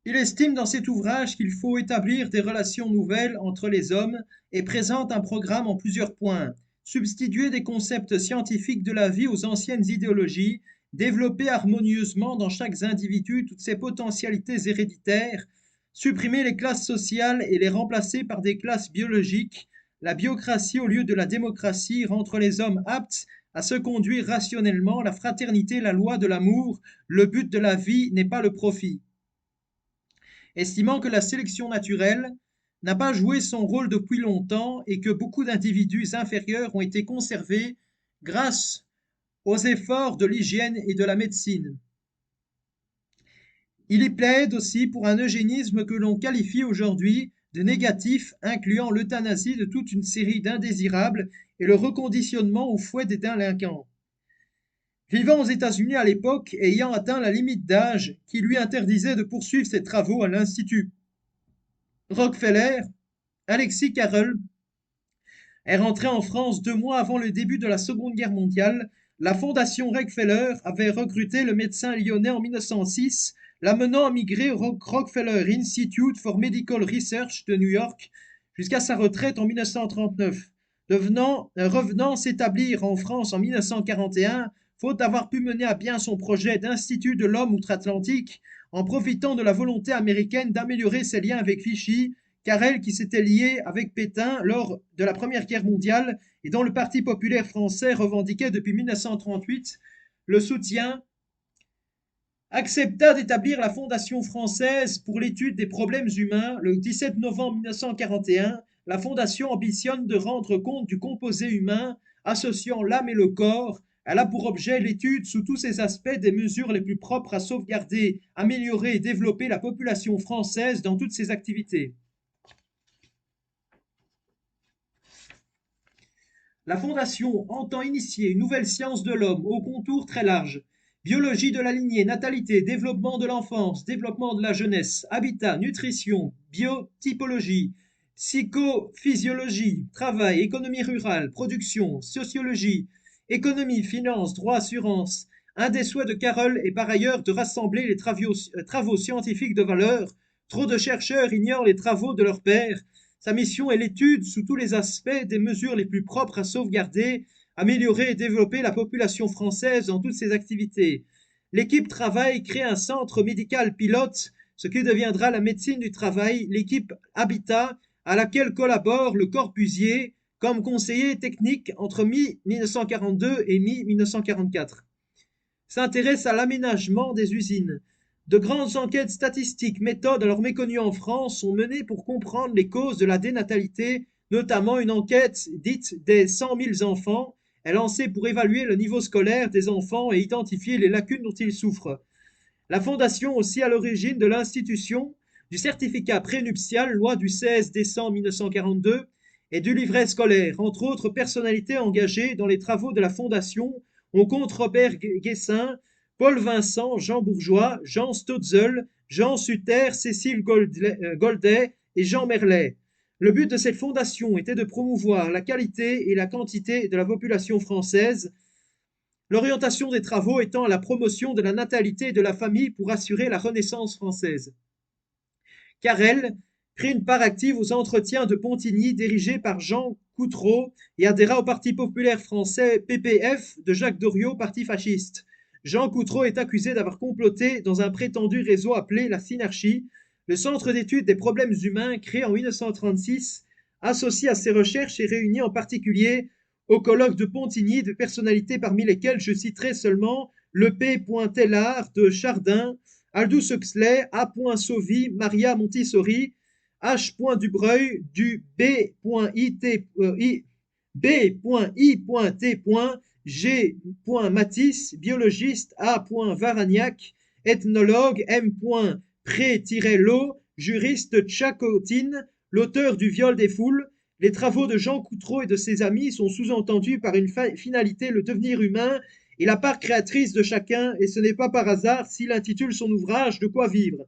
Il estime dans cet ouvrage qu'il faut établir des relations nouvelles entre les hommes et présente un programme en plusieurs points. Substituer des concepts scientifiques de la vie aux anciennes idéologies, développer harmonieusement dans chaque individu toutes ses potentialités héréditaires, supprimer les classes sociales et les remplacer par des classes biologiques, la biocratie au lieu de la démocratie, rendre les hommes aptes à se conduire rationnellement, la fraternité, la loi de l'amour, le but de la vie n'est pas le profit. Estimant que la sélection naturelle n'a pas joué son rôle depuis longtemps et que beaucoup d'individus inférieurs ont été conservés grâce aux efforts de l'hygiène et de la médecine. Il y plaide aussi pour un eugénisme que l'on qualifie aujourd'hui de négatif, incluant l'euthanasie de toute une série d'indésirables et le reconditionnement au fouet des délinquants. Vivant aux États-Unis à l'époque et ayant atteint la limite d'âge qui lui interdisait de poursuivre ses travaux à l'Institut Rockefeller, Alexis Carrel est rentré en France 2 mois avant le début de la Seconde Guerre mondiale. La Fondation Rockefeller avait recruté le médecin lyonnais en 1906, l'amenant à migrer au Rockefeller Institute for Medical Research de New York jusqu'à sa retraite en 1939. Revenant s'établir en France en 1941, faute d'avoir pu mener à bien son projet d'Institut de l'homme outre-Atlantique, en profitant de la volonté américaine d'améliorer ses liens avec Vichy, Carrel, qui s'était lié avec Pétain lors de la Première Guerre mondiale et dont le Parti populaire français revendiquait depuis 1938 le soutien, accepta d'établir la Fondation française pour l'étude des problèmes humains. Le 17 novembre 1941, la Fondation ambitionne de rendre compte du composé humain associant l'âme et le corps. Elle a pour objet l'étude sous tous ses aspects des mesures les plus propres à sauvegarder, améliorer et développer la population française dans toutes ses activités. La Fondation entend initier une nouvelle science de l'homme aux contours très larges. Biologie de la lignée, natalité, développement de l'enfance, développement de la jeunesse, habitat, nutrition, biotypologie, psychophysiologie, travail, économie rurale, production, sociologie, économie, finance, droit, assurance. Un des souhaits de Carroll est par ailleurs de rassembler les travaux scientifiques de valeur. Trop de chercheurs ignorent les travaux de leurs pairs. Sa mission est l'étude sous tous les aspects des mesures les plus propres à sauvegarder, améliorer et développer la population française dans toutes ses activités. L'équipe travail crée un centre médical pilote, ce qui deviendra la médecine du travail, l'équipe Habitat, à laquelle collabore le Corbusier comme conseiller technique entre mi-1942 et mi-1944. S'intéresse à l'aménagement des usines. De grandes enquêtes statistiques, méthodes alors méconnues en France, sont menées pour comprendre les causes de la dénatalité, notamment une enquête dite des 100 000 enfants, est lancée pour évaluer le niveau scolaire des enfants et identifier les lacunes dont ils souffrent. La Fondation aussi à l'origine de l'institution du certificat prénuptial, loi du 16 décembre 1942, et du livret scolaire. Entre autres personnalités engagées dans les travaux de la Fondation, on compte Robert Guessin, Paul Vincent, Jean Bourgeois, Jean Stotzel, Jean Sutter, Cécile Goldet et Jean Merlet. Le but de cette fondation était de promouvoir la qualité et la quantité de la population française, l'orientation des travaux étant la promotion de la natalité et de la famille pour assurer la Renaissance française. Carrel prit une part active aux entretiens de Pontigny dirigés par Jean Coutreau et adhéra au Parti populaire français PPF de Jacques Doriot, parti fasciste. Jean Coutreau est accusé d'avoir comploté dans un prétendu réseau appelé la Synarchie, le centre d'études des problèmes humains créé en 1936, associé à ses recherches et réuni en particulier au colloque de Pontigny de personnalités parmi lesquelles je citerai seulement le P. Tellard de Chardin, Aldous Huxley, A. Sauvy, Maria Montessori, H. Dubreuil, du B.I.T. G. Matisse, biologiste, A. Varagnac, ethnologue, M. Pré-Lo, juriste Tchakotine, l'auteur du viol des foules. Les travaux de Jean Coutreau et de ses amis sont sous-entendus par une finalité, le devenir humain et la part créatrice de chacun, et ce n'est pas par hasard s'il intitule son ouvrage De quoi vivre.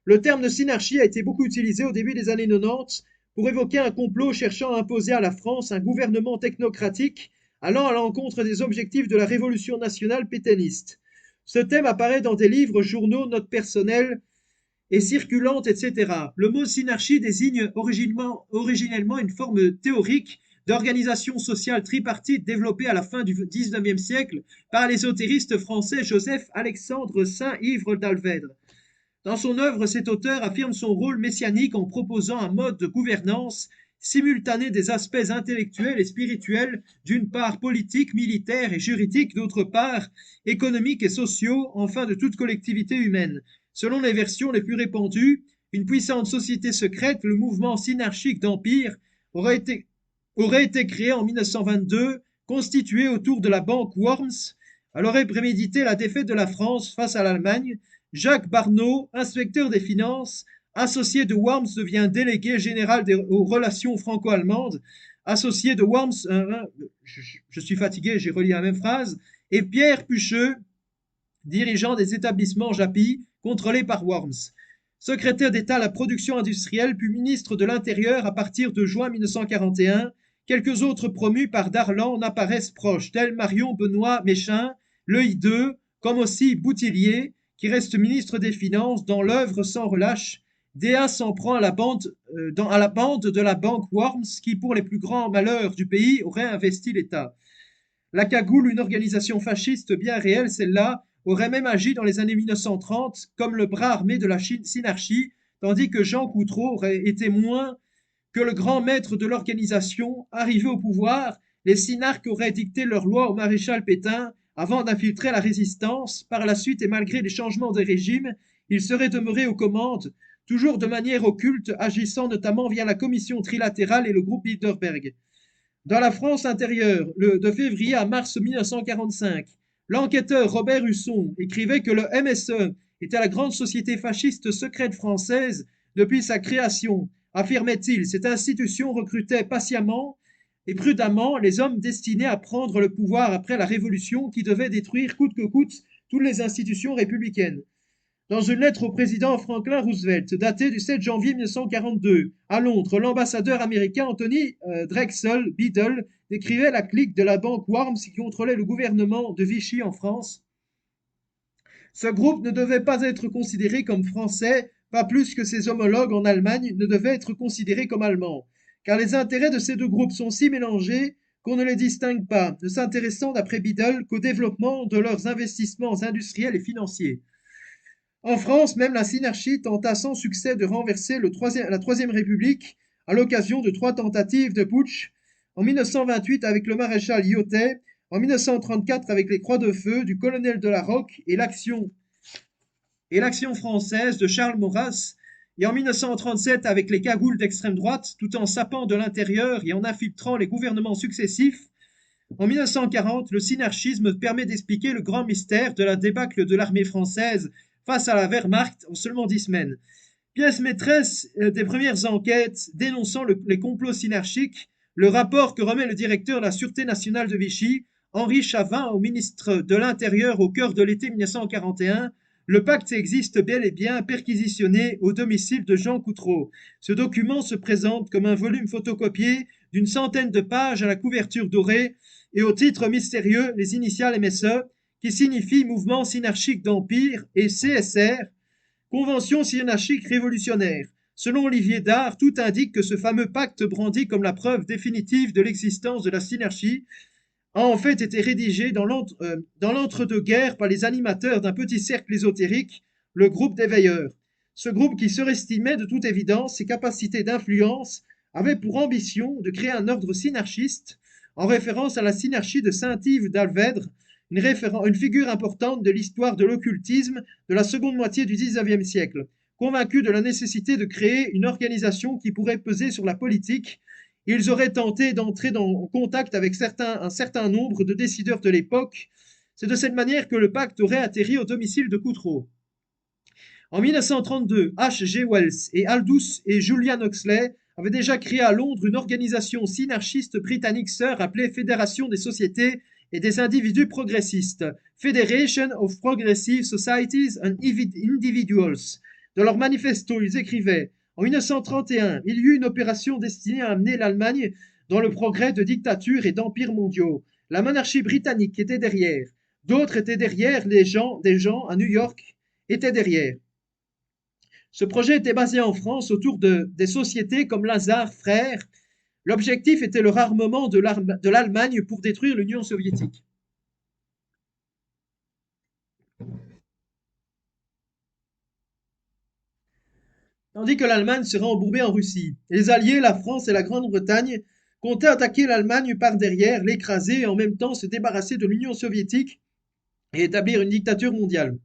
Le terme de synarchie a été beaucoup utilisé au début des années 90 pour évoquer un complot cherchant à imposer à la France un gouvernement technocratique allant à l'encontre des objectifs de la révolution nationale pétainiste. Ce thème apparaît dans des livres, journaux, notes personnelles et circulante, etc. Le mot synarchie désigne originellement une forme théorique d'organisation sociale tripartite développée à la fin du XIXe siècle par l'ésotérisme français Joseph-Alexandre Saint-Yves d'Alvèdre. Dans son œuvre, cet auteur affirme son rôle messianique en proposant un mode de gouvernance simultané des aspects intellectuels et spirituels, d'une part politique, militaire et juridique, d'autre part économiques et sociaux, enfin de toute collectivité humaine. Selon les versions les plus répandues, une puissante société secrète, le mouvement synarchique d'Empire, aurait été créé en 1922, constitué autour de la banque Worms. Elle aurait prémédité la défaite de la France face à l'Allemagne. Jacques Barneau, inspecteur des finances, associé de Worms, devient délégué général aux relations franco-allemandes. Associé de Worms, je suis fatigué, j'ai relié la même phrase. Et Pierre Pucheux, dirigeant des établissements JAPI, contrôlés par Worms. Secrétaire d'État à la production industrielle, puis ministre de l'Intérieur à partir de juin 1941, quelques autres promus par Darlan apparaissent proches, tels Marion Benoît Méchain, le hideux, comme aussi Boutillier, qui reste ministre des Finances, dans l'œuvre sans relâche. Déa s'en prend à la bande de la banque Worms, qui, pour les plus grands malheurs du pays, aurait investi l'État. La Cagoule, une organisation fasciste bien réelle, celle-là, aurait même agi dans les années 1930 comme le bras armé de la synarchie, tandis que Jean Coutreau aurait été moins que le grand maître de l'organisation. Arrivé au pouvoir, les synarques auraient dicté leurs lois au maréchal Pétain avant d'infiltrer la résistance. Par la suite, et malgré les changements de régime, ils seraient demeurés aux commandes, toujours de manière occulte, agissant notamment via la commission trilatérale et le groupe Bilderberg. Dans la France intérieure, de février à mars 1945, l'enquêteur Robert Husson écrivait que le MSE était la grande société fasciste secrète française depuis sa création. Affirmait-il, cette institution recrutait patiemment et prudemment les hommes destinés à prendre le pouvoir après la Révolution qui devait détruire coûte que coûte toutes les institutions républicaines. Dans une lettre au président Franklin Roosevelt, datée du 7 janvier 1942, à Londres, l'ambassadeur américain Anthony Drexel Biddle décrivait la clique de la banque Worms qui contrôlait le gouvernement de Vichy en France. Ce groupe ne devait pas être considéré comme français, pas plus que ses homologues en Allemagne ne devaient être considérés comme allemands, car les intérêts de ces deux groupes sont si mélangés qu'on ne les distingue pas, ne s'intéressant d'après Biddle qu'au développement de leurs investissements industriels et financiers. En France, même la synarchie tenta sans succès de renverser la Troisième République à l'occasion de 3 tentatives de putsch, en 1928 avec le maréchal Lyautey, en 1934 avec les Croix de Feu du colonel de la Roque et l'Action française de Charles Maurras, et en 1937 avec les cagoules d'extrême droite, tout en sapant de l'intérieur et en infiltrant les gouvernements successifs. En 1940, le synarchisme permet d'expliquer le grand mystère de la débâcle de l'armée française face à la Wehrmacht en seulement 10 semaines. Pièce maîtresse des premières enquêtes dénonçant les complots synarchiques, le rapport que remet le directeur de la Sûreté nationale de Vichy, Henri Chavin, au ministre de l'Intérieur au cœur de l'été 1941, le pacte existe bel et bien perquisitionné au domicile de Jean Coutreau. Ce document se présente comme un volume photocopié d'une centaine de pages à la couverture dorée et au titre mystérieux les initiales MSE, qui signifie Mouvement synarchique d'Empire, et CSR, Convention synarchique révolutionnaire. Selon Olivier Dard, tout indique que ce fameux pacte brandi comme la preuve définitive de l'existence de la synarchie a en fait été rédigé dans l'entre-deux-guerres par les animateurs d'un petit cercle ésotérique, le groupe des Veilleurs. Ce groupe, qui surestimait de toute évidence ses capacités d'influence, avait pour ambition de créer un ordre synarchiste en référence à la synarchie de Saint-Yves d'Alvèdre, une figure importante de l'histoire de l'occultisme de la seconde moitié du XIXe siècle. Convaincus de la nécessité de créer une organisation qui pourrait peser sur la politique, ils auraient tenté d'entrer en contact avec un certain nombre de décideurs de l'époque. C'est de cette manière que le pacte aurait atterri au domicile de Coutreau. En 1932, H. G. Wells et Aldous et Julian Huxley avaient déjà créé à Londres une organisation synarchiste britannique sœur appelée Fédération des sociétés et des individus progressistes, Federation of Progressive Societies and Individuals. Dans leur manifesto, ils écrivaient « En 1931, il y eut une opération destinée à amener l'Allemagne dans le progrès de dictature et d'empires mondiaux. La monarchie britannique était derrière. D'autres étaient derrière, des gens à New York étaient derrière. Ce projet était basé en France autour des sociétés comme Lazare Frères. L'objectif était le rarmement de l'Allemagne pour détruire l'Union soviétique. Tandis que l'Allemagne serait embourbée en Russie. Les Alliés, la France et la Grande-Bretagne, comptaient attaquer l'Allemagne par derrière, l'écraser et en même temps se débarrasser de l'Union soviétique et établir une dictature mondiale.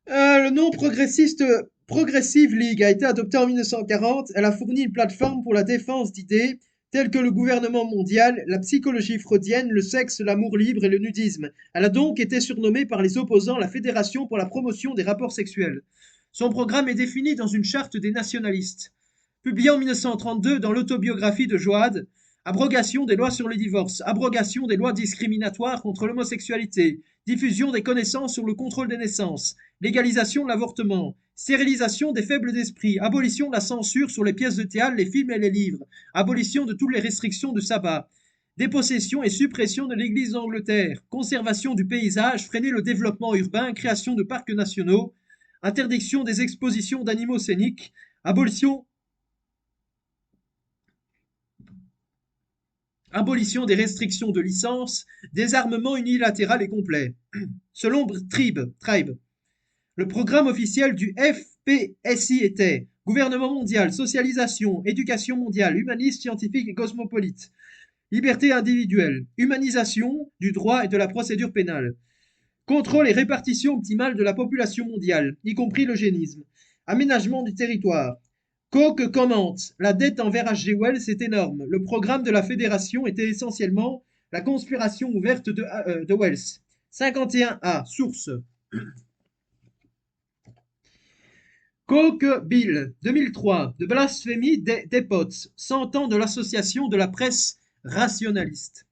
Le nom progressiste Progressive League a été adopté en 1940. Elle a fourni une plateforme pour la défense d'idées telles que le gouvernement mondial, la psychologie freudienne, le sexe, l'amour libre et le nudisme. Elle a donc été surnommée par les opposants la Fédération pour la promotion des rapports sexuels. Son programme est défini dans une charte des nationalistes. Publié en 1932 dans l'autobiographie de Joad, abrogation des lois sur le divorce, abrogation des lois discriminatoires contre l'homosexualité, diffusion des connaissances sur le contrôle des naissances, légalisation de l'avortement, stérilisation des faibles d'esprit, abolition de la censure sur les pièces de théâtre, les films et les livres, abolition de toutes les restrictions de sabbat, dépossession et suppression de l'Église d'Angleterre, conservation du paysage, freiner le développement urbain, création de parcs nationaux, interdiction des expositions d'animaux scéniques, abolition abolition des restrictions de licence, désarmement unilatéral et complet. Selon Tribe, le programme officiel du FPSI était gouvernement mondial, socialisation, éducation mondiale, humaniste, scientifique et cosmopolite, liberté individuelle, humanisation du droit et de la procédure pénale, contrôle et répartition optimale de la population mondiale, y compris l'eugénisme, aménagement du territoire. Koch commente: la dette envers H. G. Wells est énorme. Le programme de la Fédération était essentiellement la conspiration ouverte de Wells. 51A, source. Koch Bill, 2003, de blasphémie des potes, 100 ans de l'association de la presse rationaliste.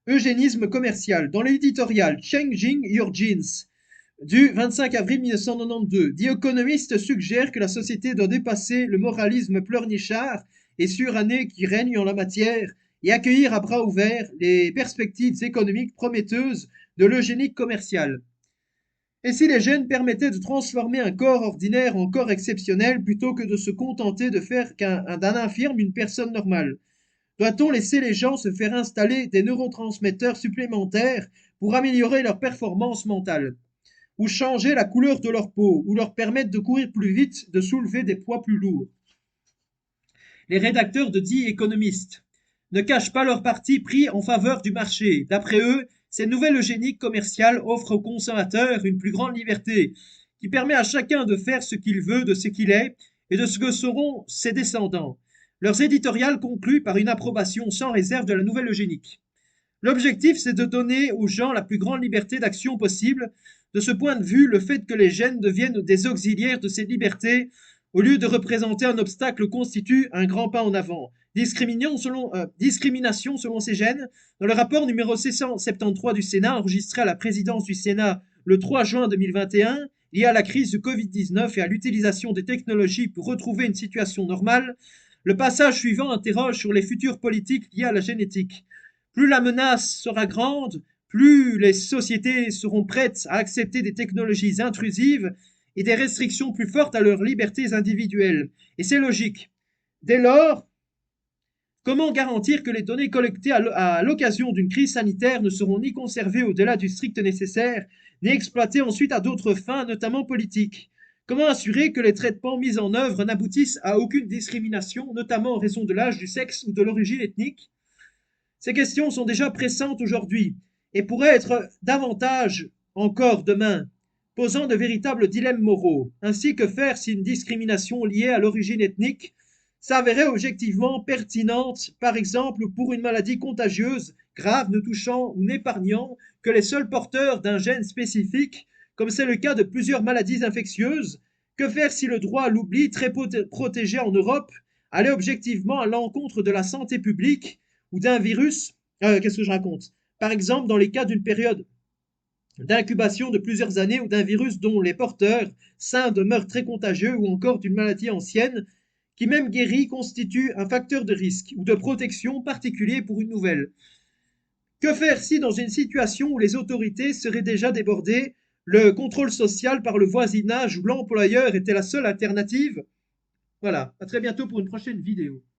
Eugénisme commercial. Dans l'éditorial Changing Your Genes du 25 avril 1992, The Economist suggère que la société doit dépasser le moralisme pleurnichard et suranné qui règne en la matière et accueillir à bras ouverts les perspectives économiques prometteuses de l'eugénique commerciale. Et si les gènes permettaient de transformer un corps ordinaire en corps exceptionnel plutôt que de se contenter de faire d'un infirme une personne normale? Doit-on laisser les gens se faire installer des neurotransmetteurs supplémentaires pour améliorer leur performance mentale, ou changer la couleur de leur peau, ou leur permettre de courir plus vite, de soulever des poids plus lourds? Les rédacteurs de The Economist ne cachent pas leur parti pris en faveur du marché. D'après eux, cette nouvelle eugénique commerciale offre aux consommateurs une plus grande liberté, qui permet à chacun de faire ce qu'il veut de ce qu'il est et de ce que seront ses descendants. Leurs éditoriales concluent par une approbation sans réserve de la nouvelle eugénique. L'objectif, c'est de donner aux gens la plus grande liberté d'action possible. De ce point de vue, le fait que les gènes deviennent des auxiliaires de cette liberté, au lieu de représenter un obstacle, constitue un grand pas en avant. Discrimination selon ces gènes. Dans le rapport numéro 673 du Sénat, enregistré à la présidence du Sénat le 3 juin 2021, lié à la crise du Covid-19 et à l'utilisation des technologies pour retrouver une situation normale, le passage suivant interroge sur les futures politiques liées à la génétique. Plus la menace sera grande, plus les sociétés seront prêtes à accepter des technologies intrusives et des restrictions plus fortes à leurs libertés individuelles. Et c'est logique. Dès lors, comment garantir que les données collectées à l'occasion d'une crise sanitaire ne seront ni conservées au-delà du strict nécessaire, ni exploitées ensuite à d'autres fins, notamment politiques? Comment assurer que les traitements mis en œuvre n'aboutissent à aucune discrimination, notamment en raison de l'âge, du sexe ou de l'origine ethnique? Ces questions sont déjà pressantes aujourd'hui et pourraient être davantage encore demain, posant de véritables dilemmes moraux. Ainsi, que faire si une discrimination liée à l'origine ethnique s'avérait objectivement pertinente, par exemple pour une maladie contagieuse, grave, ne touchant ou n'épargnant que les seuls porteurs d'un gène spécifique, comme c'est le cas de plusieurs maladies infectieuses? Que faire si le droit à l'oubli, très protégé en Europe, allait objectivement à l'encontre de la santé publique ou d'un virus? Qu'est-ce que je raconte? Par exemple, dans les cas d'une période d'incubation de plusieurs années ou d'un virus dont les porteurs sains demeurent très contagieux, ou encore d'une maladie ancienne qui, même guérie, constitue un facteur de risque ou de protection particulier pour une nouvelle. Que faire si, dans une situation où les autorités seraient déjà débordées, le contrôle social par le voisinage où l'employeur était la seule alternative. Voilà, à très bientôt pour une prochaine vidéo.